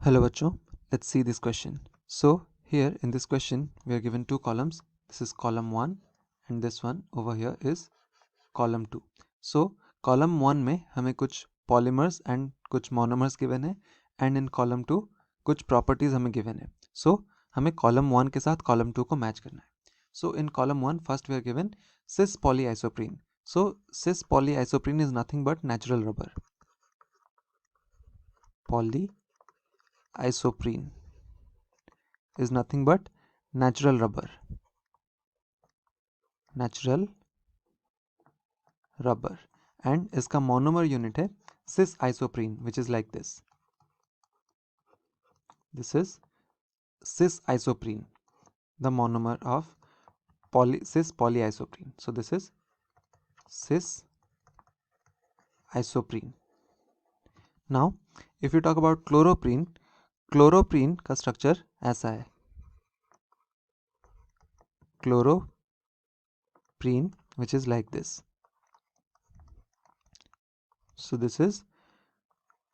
Hello bachcho, let's see this question. So here in this question we are given two columns. This is column 1 and this one over here is column 2. So column 1 में हमें कुछ polymers and कुछ monomers given है and in column 2 कुछ properties हमें given है. So हमें column 1 के साथ column 2 को match करना है. So in column 1 first we are given cis polyisoprene. So cis polyisoprene is nothing but natural rubber. Polyisoprene is nothing but natural rubber. And इसका monomer unit है cis isoprene, which is like this. This is cis isoprene, the monomer of cis polyisoprene. So this is cis isoprene. Now if you talk about chloroprene का structure ऐसा है. Chloroprene, which is like this. So this is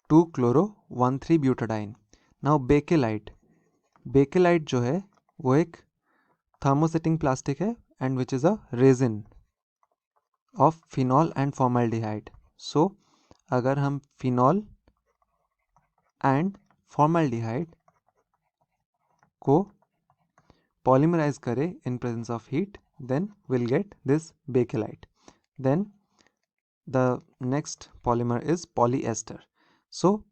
2-chloro-1,3-butadiene. Now bakelite जो है वो एक thermosetting plastic है and which is a resin of phenol and formaldehyde. So अगर हम phenol and formaldehyde को polymerize करें in presence of heat, then we'll get this bakelite. Then the next polymer is polyester. So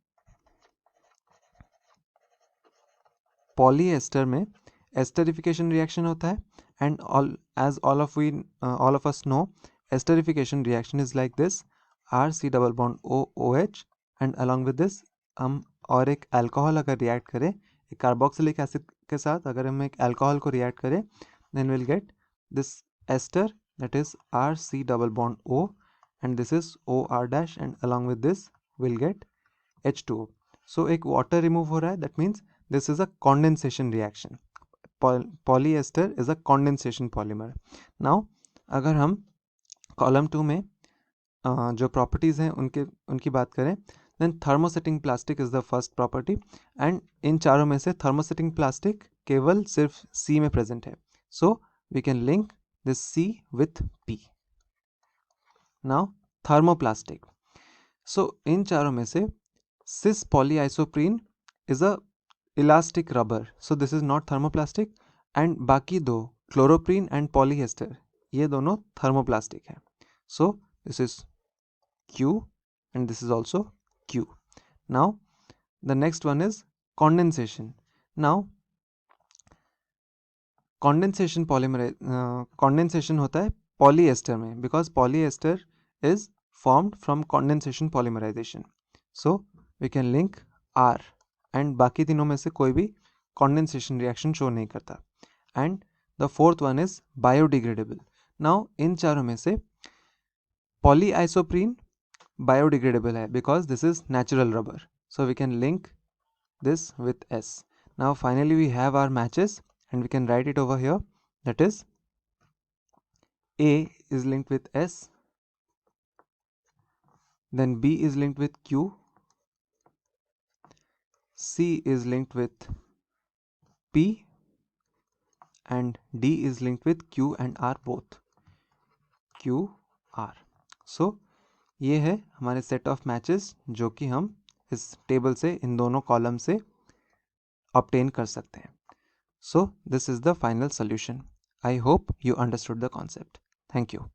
polyester में esterification reaction होता है and as all of us know, esterification reaction is like this: RC double bond OH and along with this हम और एक alcohol अगर react करें एक carboxylic acid के साथ, अगर हम एक alcohol को react करें then we'll get this ester, that is RC double bond O, and this is OR dash and along with this we'll get H2O. So एक water remove हो रहा है, that means this is a condensation reaction. Polyester is a condensation polymer. Now अगर हम column 2 में जो properties हैं उनकी बात करें, then thermosetting plastic is the first property and इन चारों में से thermosetting plastic केवल सिर्फ C में present है. So we can link this C with P. Now thermoplastic. So इन चारों में से cis polyisoprene is a elastic rubber, so this is not thermoplastic, and बाकी दो chloroprene and polyester ये दोनों thermoplastic है. So this is Q and this is also Q. Now the next one is condensation. Now condensation होता है polyester में, because polyester is formed from condensation polymerization. So we can link R and बाकी तीनों में से कोई भी condensation reaction show नहीं करता. And the fourth one is biodegradable. Now इन चारों में से polyisoprene biodegradable है because this is natural rubber. So we can link this with S. Now finally we have our matches and we can write it over here. That is A is linked with S, then B is linked with Q, C is linked with P, and D is linked with Q and R both. QR. So ये है हमारे set of matches जो कि हम इस table से इन दोनों column से obtain कर सकते हैं. So this is the final solution. I hope you understood the concept. Thank you.